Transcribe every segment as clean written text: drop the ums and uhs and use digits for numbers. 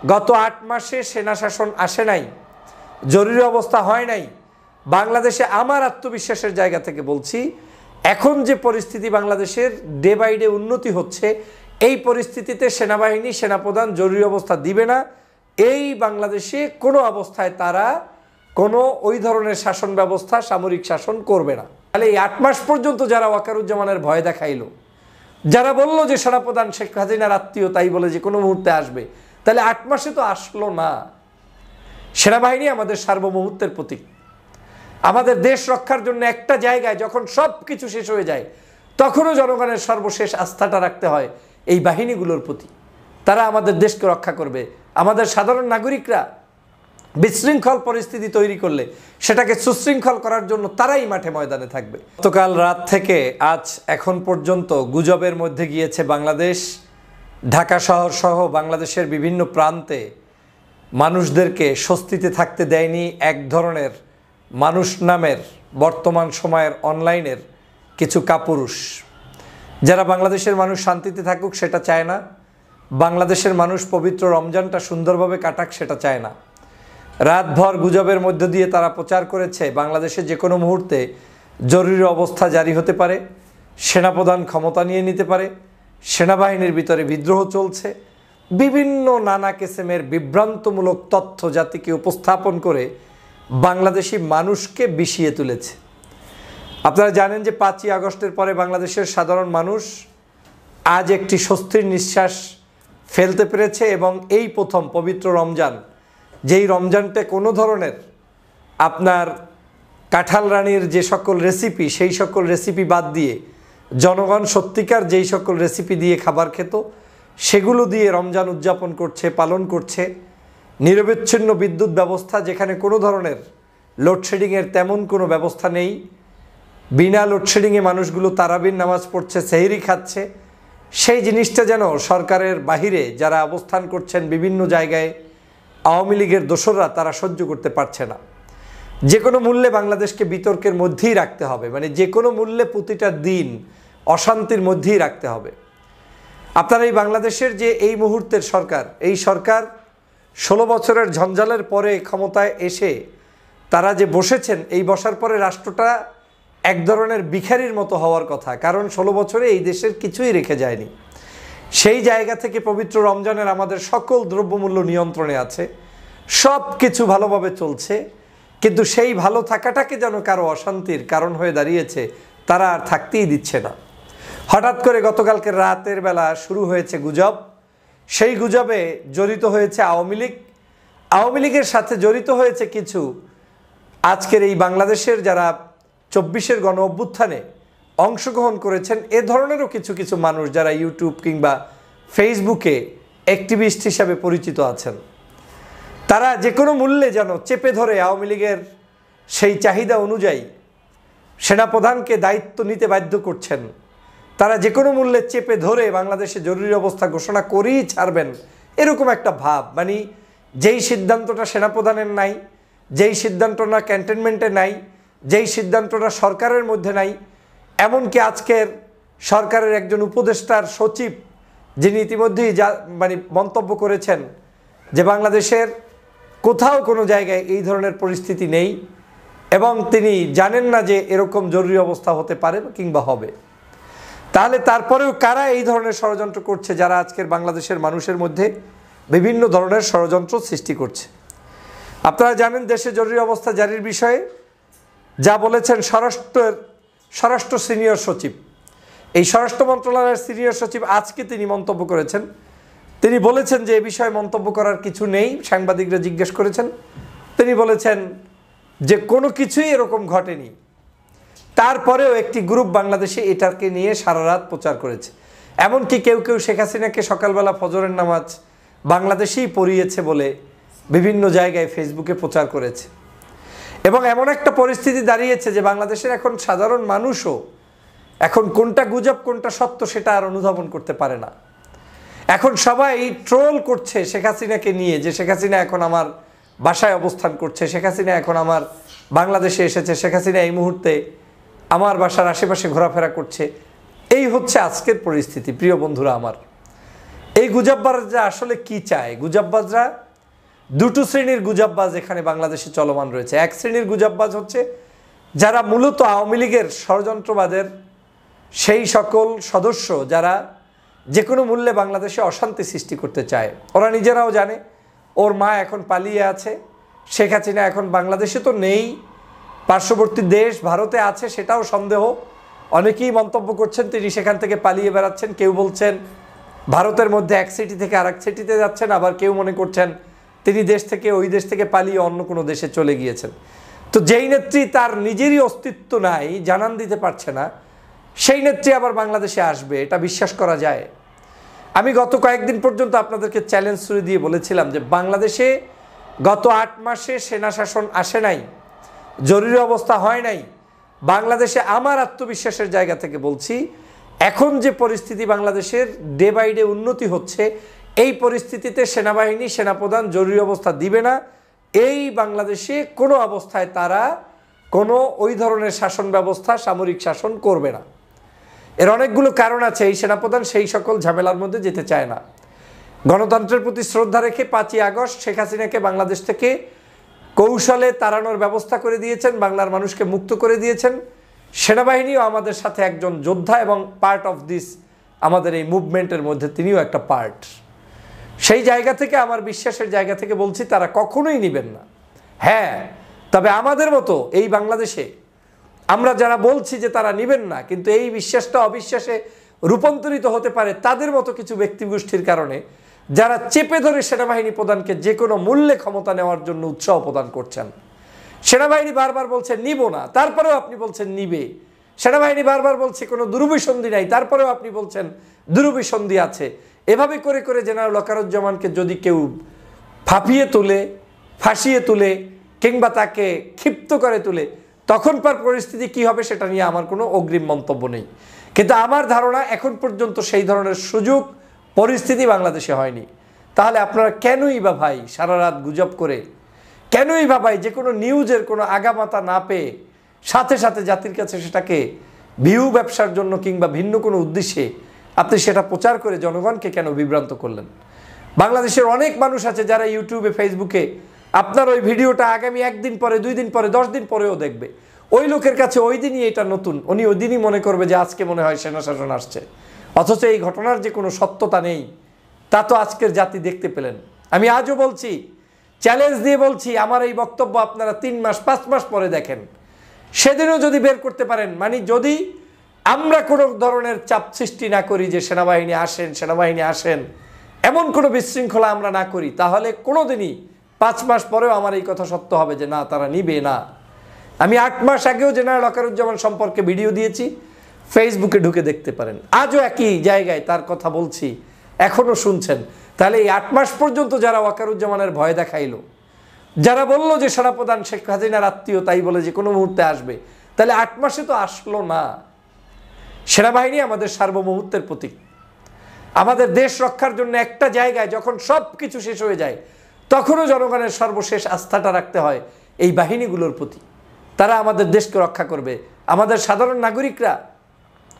গত ৮ মাসে সেনা শাসন আসে নাই, জরুরি অবস্থা হয় নাই। বাংলাদেশে আমার আত্মবিশ্বাসের জায়গা থেকে বলছি, এখন যে পরিস্থিতি বাংলাদেশের ডে বাই ডে উন্নতি হচ্ছে, এই পরিস্থিতিতে সেনাবাহিনী, সেনাপ্রধান জরুরি অবস্থা দিবে না। এই বাংলাদেশে কোনো অবস্থায় তারা কোনো ওই ধরনের শাসন ব্যবস্থা, সামরিক শাসন করবে না। তাহলে এই ৮ মাস পর্যন্ত যারা ওয়াকারুজ্জামানের ভয় দেখাইলো, যারা বলল যে সেনাপ্রধান শেখ হাসিনার আত্মীয় তাই বলে যে কোনো মুহূর্তে আসবে, তাহলে ৮ মাসে তো আসলো না। সেনাবাহিনী আমাদের সার্বভৌমত্বের প্রতীক। আমাদের দেশ রক্ষার জন্য একটা জায়গায় যখন সব কিছু শেষ হয়ে যায়, তখনও জনগণের সর্বশেষ আস্থাটা রাখতে হয় এই বাহিনীগুলোর প্রতি। তারা আমাদের দেশকে রক্ষা করবে। আমাদের সাধারণ নাগরিকরা বিশৃঙ্খল পরিস্থিতি তৈরি করলে সেটাকে সুশৃঙ্খল করার জন্য তারাই মাঠে ময়দানে থাকবে। গতকাল রাত থেকে আজ এখন পর্যন্ত গুজবের মধ্যে গিয়েছে বাংলাদেশ। ঢাকা শহর সহ বাংলাদেশের বিভিন্ন প্রান্তে মানুষদেরকে স্বস্তিতে থাকতে দেয়নি এক ধরনের মানুষ নামের বর্তমান সময়ের অনলাইনের কিছু কাপুরুষ, যারা বাংলাদেশের মানুষ শান্তিতে থাকুক সেটা চায় না, বাংলাদেশের মানুষ পবিত্র রমজানটা সুন্দরভাবে কাটাক সেটা চায় না। রাতভর গুজবের মধ্য দিয়ে তারা প্রচার করেছে বাংলাদেশে যে কোনো মুহূর্তে জরুরি অবস্থা জারি হতে পারে, সেনাপ্রধান ক্ষমতা নিয়ে নিতে পারে, সেনাবাহিনীর ভিতরে বিদ্রোহ চলছে। বিভিন্ন নানা কিসিমের বিভ্রান্তমূলক তথ্য জাতিকে উপস্থাপন করে বাংলাদেশি মানুষকে বিষিয়ে তুলেছে। আপনারা জানেন যে ৫ই আগস্টের পরে বাংলাদেশের সাধারণ মানুষ আজ একটি স্বস্তির নিঃশ্বাস ফেলতে পেরেছে এবং এই প্রথম পবিত্র রমজান, যেই রমজানটা কোনো ধরনের আপনার কাঁঠাল রানীর যে সকল রেসিপি, সেই সকল রেসিপি বাদ দিয়ে জনগণ সত্যিকার যেই সকল রেসিপি দিয়ে খাবার খেত সেগুলো দিয়ে রমজান উদযাপন করছে, পালন করছে। নিরবিচ্ছিন্ন বিদ্যুৎ ব্যবস্থা, যেখানে কোনো ধরনের লোডশেডিংয়ের তেমন কোনো ব্যবস্থা নেই। বিনা লোডশেডিংয়ে মানুষগুলো তারাবির নামাজ পড়ছে, সেহরি খাচ্ছে। সেই জিনিসটা যেন সরকারের বাহিরে যারা অবস্থান করছেন বিভিন্ন জায়গায়, আওয়ামী লীগের দোসররা, তারা সহ্য করতে পারছে না। যে কোনো মূল্যে বাংলাদেশকে বিতর্কের মধ্যেই রাখতে হবে, মানে যে কোনো মূল্যে প্রতিটা দিন অশান্তির মধ্যেই রাখতে হবে। আপনারা এই বাংলাদেশের যে এই মুহূর্তের সরকার, এই সরকার 16 বছরের ঝঞ্ঝালের পরে ক্ষমতায় এসে তারা যে বসেছেন, এই বসার পরে রাষ্ট্রটা এক ধরনের ভিখারির মতো হওয়ার কথা, কারণ 16 বছরে এই দেশের কিছুই রেখে যায়নি। সেই জায়গা থেকে পবিত্র রমজানের আমাদের সকল দ্রব্যমূল্য নিয়ন্ত্রণে আছে, সব কিছু ভালোভাবে চলছে, কিন্তু সেই ভালো থাকাটাকে যেন কারো অশান্তির কারণ হয়ে দাঁড়িয়েছে, তারা আর থাকতেই দিচ্ছে না। হঠাৎ করে গতকালকে রাতের বেলা শুরু হয়েছে গুজব। সেই গুজবে জড়িত হয়েছে আওয়ামী লীগ, আওয়ামী লীগের সাথে জড়িত হয়েছে কিছু আজকের এই বাংলাদেশের যারা 24-এর গণ অভ্যুত্থানে অংশগ্রহণ করেছেন এ ধরনেরও কিছু কিছু মানুষ, যারা ইউটিউব কিংবা ফেসবুকে অ্যাক্টিভিস্ট হিসাবে পরিচিত আছেন। তারা যে কোনো মূল্যে যেন চেপে ধরে আওয়ামী লীগের সেই চাহিদা অনুযায়ী সেনাপ্রধানকে দায়িত্ব নিতে বাধ্য করছেন। তারা যে কোনো মূল্যে চেপে ধরে বাংলাদেশে জরুরি অবস্থা ঘোষণা করেই ছাড়বেন, এরকম একটা ভাব। মানে যেই সিদ্ধান্তটা সেনাপ্রধানের নাই, যেই সিদ্ধান্তটা ক্যান্টনমেন্টে নাই, যেই সিদ্ধান্তটা সরকারের মধ্যে নাই, এমনকি আজকের সরকারের একজন উপদেষ্টার সচিব, যিনি ইতিমধ্যেই মন্তব্য করেছেন যে বাংলাদেশের কোথাও কোনো জায়গায় এই ধরনের পরিস্থিতি নেই এবং তিনি জানেন না যে এরকম জরুরি অবস্থা হতে পারে কিংবা হবে। তাহলে তারপরেও কারা এই ধরনের ষড়যন্ত্র করছে, যারা আজকের বাংলাদেশের মানুষের মধ্যে বিভিন্ন ধরনের ষড়যন্ত্র সৃষ্টি করছে? আপনারা জানেন দেশে জরুরি অবস্থা জারির বিষয়ে যা বলেছেন স্বরাষ্ট্র সিনিয়র সচিব, এই স্বরাষ্ট্র মন্ত্রণালয়ের সিনিয়র সচিব আজকে তিনি মন্তব্য করেছেন। তিনি বলেছেন যে এ বিষয়ে মন্তব্য করার কিছু নেই। সাংবাদিকরা জিজ্ঞেস করেছেন, তিনি বলেছেন যে কোনো কিছুই এরকম ঘটেনি। তারপরেও একটি গ্রুপ বাংলাদেশে এটাকে নিয়ে সারা রাত প্রচার করেছে। এমনকি কেউ কেউ শেখ হাসিনাকে সকালবেলা ফজরের নামাজ বাংলাদেশেই পড়িয়েছে বলে বিভিন্ন জায়গায় ফেসবুকে প্রচার করেছে। এবং এমন একটা পরিস্থিতি দাঁড়িয়েছে যে বাংলাদেশের এখন সাধারণ মানুষও এখন কোনটা গুজব কোনটা সত্য সেটা আর অনুধাবন করতে পারে না। এখন সবাই ট্রোল করছে শেখ হাসিনাকে নিয়ে, যে শেখ হাসিনা এখন আমার বাসায় অবস্থান করছে, শেখ হাসিনা এখন আমার বাংলাদেশে এসেছে, শেখ হাসিনা এই মুহূর্তে আমার বাসার আশেপাশে ঘোরাফেরা করছে। এই হচ্ছে আজকের পরিস্থিতি। প্রিয় বন্ধুরা আমার, এই গুজববাজরা আসলে কি চায়? গুজববাজরা দুটো শ্রেণীর গুজববাজ এখানে বাংলাদেশে চলমান রয়েছে। এক শ্রেণীর গুজববাজ হচ্ছে যারা মূলত আওয়ামী লীগের ষড়যন্ত্রবাদের সেই সকল সদস্য যারা যে কোনো মূল্যে বাংলাদেশে অশান্তি সৃষ্টি করতে চায়। ওরা নিজেরাও জানে ওর মা এখন পালিয়ে আছে, শেখ হাসিনা এখন বাংলাদেশে তো নেই, পার্শ্ববর্তী দেশ ভারতে আছে, সেটাও সন্দেহ। অনেকেই মন্তব্য করছেন তিনি সেখান থেকে পালিয়ে বেড়াচ্ছেন, কেউ বলছেন ভারতের মধ্যে এক সিটি থেকে আরেক সিটিতে যাচ্ছেন, আবার কেউ মনে করছেন তিনি দেশ থেকে ওই দেশ থেকে পালিয়ে অন্য কোনো দেশে চলে গিয়েছেন। তো যেই নেত্রী তার নিজেরই অস্তিত্ব নাই, জানান দিতে পারছে না, সেই নেত্রী আবার বাংলাদেশে আসবে, এটা বিশ্বাস করা যায়? আমি গত কয়েকদিন পর্যন্ত আপনাদেরকে চ্যালেঞ্জ শুরু দিয়ে বলেছিলাম যে বাংলাদেশে গত 8 মাসে সেনা শাসন আসে নাই, জরুরি অবস্থা হয় নাই। বাংলাদেশে আমার আত্মবিশ্বাসের জায়গা থেকে বলছি, এখন যে পরিস্থিতি বাংলাদেশের ডে বাই ডে উন্নতি হচ্ছে, এই পরিস্থিতিতে সেনাবাহিনী সেনাপ্রধান জরুরি অবস্থা দিবে না। এই বাংলাদেশে কোনো অবস্থায় তারা কোনো ওই ধরনের শাসন ব্যবস্থা, সামরিক শাসন করবে না। এর অনেকগুলো কারণ আছে। এই সেনাপ্রধান সেই সকল ঝামেলার মধ্যে যেতে চায় না। গণতন্ত্রের প্রতি শ্রদ্ধা রেখে 5ই আগস্ট শেখ হাসিনাকে বাংলাদেশ থেকে কৌশলে তাড়ানোর ব্যবস্থা করে দিয়েছেন, বাংলার মানুষকে মুক্ত করে দিয়েছেন। সেনাবাহিনীও আমাদের সাথে একজন যোদ্ধা এবং পার্ট অফ দিস, আমাদের এই মুভমেন্টের মধ্যে তিনিও একটা পার্ট। সেই জায়গা থেকে, আমার বিশ্বাসের জায়গা থেকে বলছি, তারা কখনোই নেবেন না। হ্যাঁ, তবে আমাদের মতো এই বাংলাদেশে আমরা যারা বলছি যে তারা নেবেন না, কিন্তু এই বিশ্বাসটা অবিশ্বাসে রূপান্তরিত হতে পারে তাদের মতো কিছু ব্যক্তিগোষ্ঠীর কারণে, যারা চেপে ধরে সেনাবাহিনী প্রধানকে যে কোনো মূল্যে ক্ষমতা নেওয়ার জন্য উৎসাহ প্রদান করছেন। সেনাবাহিনী বারবার বলছে নিব না, তারপরেও আপনি বলছেন নিবে। সেনাবাহিনী বারবার বলছে কোনো দুরভিসন্ধি নাই, তারপরেও আপনি বলছেন দুরভিসন্ধি আছে। এভাবে করে করে জেনারেল ওয়াকারুজ্জামানকে যদি কেউ ফাঁপিয়ে তুলে, ফাঁসিয়ে তুলে, কিংবা তাকে ক্ষিপ্ত করে তুলে, তখনকার পরিস্থিতি কি হবে সেটা নিয়ে আমার কোনো অগ্রিম মন্তব্য নেই। কিন্তু আমার ধারণা এখন পর্যন্ত সেই ধরনের সুযোগ পরিস্থিতি বাংলাদেশে হয়নি। তাহলে আপনারা কেনই বা ভাই সারা রাত গুজব করে, কেনই বা ভাই যে কোনো নিউজের কোনো আগামাতা না পেয়ে সাথে সাথে জাতির কাছে সেটাকে ভিউ ব্যবসার জন্য কিংবা ভিন্ন কোনো উদ্দেশ্যে আপনি সেটা প্রচার করে জনগণকে কেন বিভ্রান্ত করলেন? বাংলাদেশের অনেক মানুষ আছে যারা ইউটিউবে, ফেসবুকে আপনার ওই ভিডিওটা আগামী 1 দিন পরে, 2 দিন পরে, 10 দিন পরেও দেখবে। ওই লোকের কাছে ওই দিনই এটা নতুন, উনি ওই দিনই মনে করবে যে আজকে মনে হয় সেনা শাসন আসছে, অথচ এই ঘটনার যে কোনো সত্যতা নেই তা তো আজকের জাতি দেখতে পেলেন। আমি আজও বলছি, চ্যালেঞ্জ দিয়ে বলছি, আমার এই বক্তব্য আপনারা 3 মাস 5 মাস পরে দেখেন, সেদিনও যদি বের করতে পারেন, মানে যদি আমরা কোনো ধরনের চাপ সৃষ্টি না করি যে সেনাবাহিনী আসেন, সেনাবাহিনী আসেন, এমন কোনো বিশৃঙ্খলা আমরা না করি, তাহলে কোনো দিনই 5 মাস পরেও আমার এই কথা সত্য হবে যে না, তারা নিবে না। আমি 8 মাস আগেও জেনারেল ওয়াকারুজ্জামান সম্পর্কে ভিডিও দিয়েছি, ফেসবুকে ঢুকে দেখতে পারেন। আজও একই জায়গায় তার কথা বলছি, এখনও শুনছেন। তাহলে এই 8 মাস পর্যন্ত যারা ওয়াকারুজ্জামানের ভয় দেখাইলো, যারা বললো যে সেনাপ্রধান শেখ হাসিনার আত্মীয় তাই বলে যে কোনো মুহূর্তে আসবে, তাহলে 8 মাসে তো আসলো না। সেনাবাহিনী আমাদের সার্বভৌমত্বের প্রতীক। আমাদের দেশ রক্ষার জন্য একটা জায়গায় যখন সব কিছু শেষ হয়ে যায়, তখনও জনগণের সর্বশেষ আস্থাটা রাখতে হয় এই বাহিনীগুলোর প্রতি। তারা আমাদের দেশকে রক্ষা করবে। আমাদের সাধারণ নাগরিকরা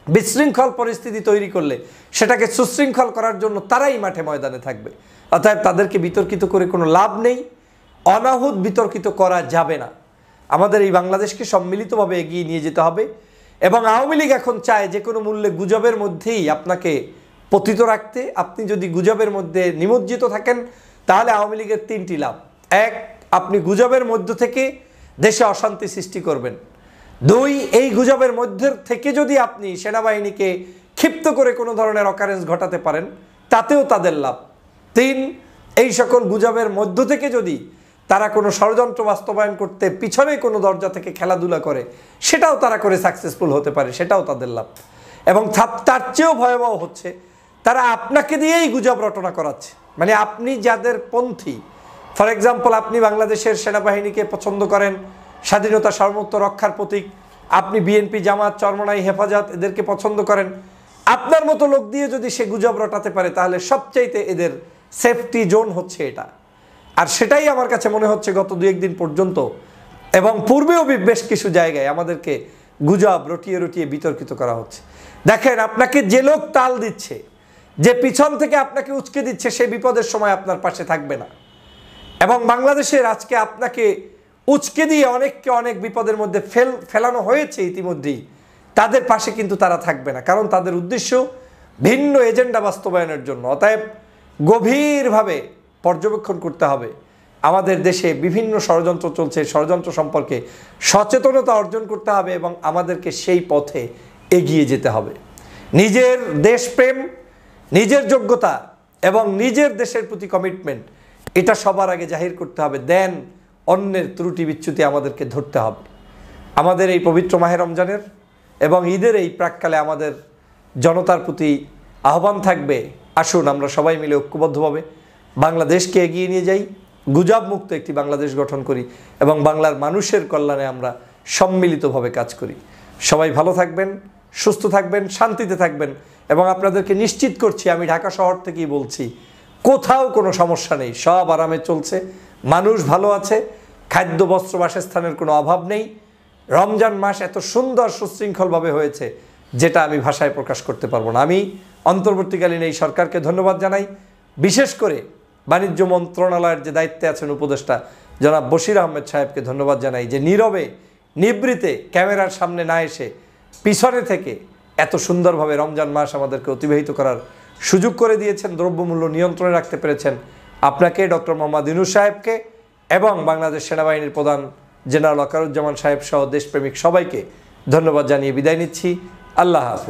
বিশৃঙ্খল পরিস্থিতি তৈরি করলে সেটাকে সুশৃঙ্খল করার জন্য তারাই মাঠে ময়দানে থাকবে। অতএব তাদেরকে বিতর্কিত করে কোনো লাভ নেই, অনাহুত বিতর্কিত করা যাবে না। আমাদের এই বাংলাদেশকে সম্মিলিতভাবে এগিয়ে নিয়ে যেতে হবে। এবং আওয়ামী লীগ এখন চায় যে কোনো মূল্যে গুজবের মধ্যেই আপনাকে পতিত রাখতে। আপনি যদি গুজবের মধ্যে নিমজ্জিত থাকেন, তাহলে আওয়ামী লীগের 3টি লাভ। 1, আপনি গুজবের মধ্য থেকে দেশে অশান্তি সৃষ্টি করবেন। 2, এই গুজবের মধ্যে থেকে যদি আপনি সেনাবাহিনীকে ক্ষিপ্ত করে কোনো ধরনের অকারেন্স ঘটাতে পারেন, তাতেও তাদের লাভ। 3, এই সকল গুজবের মধ্য থেকে যদি তারা কোনো ষড়যন্ত্র বাস্তবায়ন করতে পিছনে কোনো দরজা থেকে খেলাধুলা করে, সেটাও তারা করে সাকসেসফুল হতে পারে, সেটাও তাদের লাভ। এবং তার চেয়েও ভয়াবহ হচ্ছে, তারা আপনাকে দিয়েই গুজব রটনা করাচ্ছে। মানে আপনি যাদের পন্থী, ফর এক্সাম্পল আপনি বাংলাদেশের সেনাবাহিনীকে পছন্দ করেন, স্বাধীনতা সার্বভৌমত্ব রক্ষার প্রতীক, আপনি বিএনপি, জামাত, চরমনাই, হেফাজত এদেরকে পছন্দ করেন, আপনার মতো লোক দিয়ে যদি সে গুজব রটাতে পারে, তাহলে সবচাইতে এদের সেফটি জোন হচ্ছে এটা। আর সেটাই আমার কাছে মনে হচ্ছে গত 2-1 দিন পর্যন্ত এবং পূর্বেও বেশ কিছু জায়গায় আমাদেরকে গুজব রটিয়ে রটিয়ে বিতর্কিত করা হচ্ছে। দেখেন, আপনাকে যে লোক তাল দিচ্ছে, যে পিছন থেকে আপনাকে উচকে দিচ্ছে সে বিপদের সময় আপনার পাশে থাকবে না। এবং বাংলাদেশের আজকে আপনাকে উচকে দিয়ে অনেককে অনেক বিপদের মধ্যে ফেলানো হয়েছে ইতিমধ্যেই, তাদের পাশে কিন্তু তারা থাকবে না, কারণ তাদের উদ্দেশ্য ভিন্ন এজেন্ডা বাস্তবায়নের জন্য। অতএব গভীরভাবে পর্যবেক্ষণ করতে হবে আমাদের দেশে বিভিন্ন ষড়যন্ত্র চলছে, ষড়যন্ত্র সম্পর্কে সচেতনতা অর্জন করতে হবে এবং আমাদেরকে সেই পথে এগিয়ে যেতে হবে। নিজের দেশপ্রেম, নিজের যোগ্যতা এবং নিজের দেশের প্রতি কমিটমেন্ট এটা সবার আগে জাহির করতে হবে, দেন অন্যের ত্রুটি বিচ্যুতি আমাদেরকে ধরতে হবে। আমাদের এই পবিত্র মাহে রমজানের এবং ঈদের এই প্রাককালে আমাদের জনতার প্রতি আহ্বান থাকবে, আসুন আমরা সবাই মিলে ঐক্যবদ্ধভাবে বাংলাদেশকে এগিয়ে নিয়ে যাই, গুজব মুক্ত একটি বাংলাদেশ গঠন করি এবং বাংলার মানুষের কল্যাণে আমরা সম্মিলিতভাবে কাজ করি। সবাই ভালো থাকবেন, সুস্থ থাকবেন, শান্তিতে থাকবেন এবং আপনাদেরকে নিশ্চিত করছি, আমি ঢাকা শহর থেকেই বলছি, কোথাও কোনো সমস্যা নেই, সব আরামে চলছে, মানুষ ভালো আছে, খাদ্য বস্ত্র বাসস্থানের কোনো অভাব নেই। রমজান মাস এত সুন্দর সুশৃঙ্খলভাবে হয়েছে যেটা আমি ভাষায় প্রকাশ করতে পারবো না। আমি অন্তর্বর্তীকালীন এই সরকারকে ধন্যবাদ জানাই, বিশেষ করে বাণিজ্য মন্ত্রণালয়ের যে দায়িত্বে আছেন উপদেষ্টা জনাব বশির আহমেদ সাহেবকে ধন্যবাদ জানাই, যে নীরবে নিবৃতে ক্যামেরার সামনে না এসে পিছনে থেকে এত সুন্দরভাবে রমজান মাস আমাদেরকে অতিবাহিত করার সুযোগ করে দিয়েছেন, দ্রব্যমূল্য নিয়ন্ত্রণে রাখতে পেরেছেন। আপনাকে, ডক্টর মোহাম্মদ ইউনূস সাহেবকে এবং বাংলাদেশ সেনাবাহিনীর প্রধান জেনারেল ওয়াকারুজ্জামান সাহেব সহ দেশপ্রেমিক সবাইকে ধন্যবাদ জানিয়ে বিদায় নিচ্ছি। আল্লাহ হাফেজ।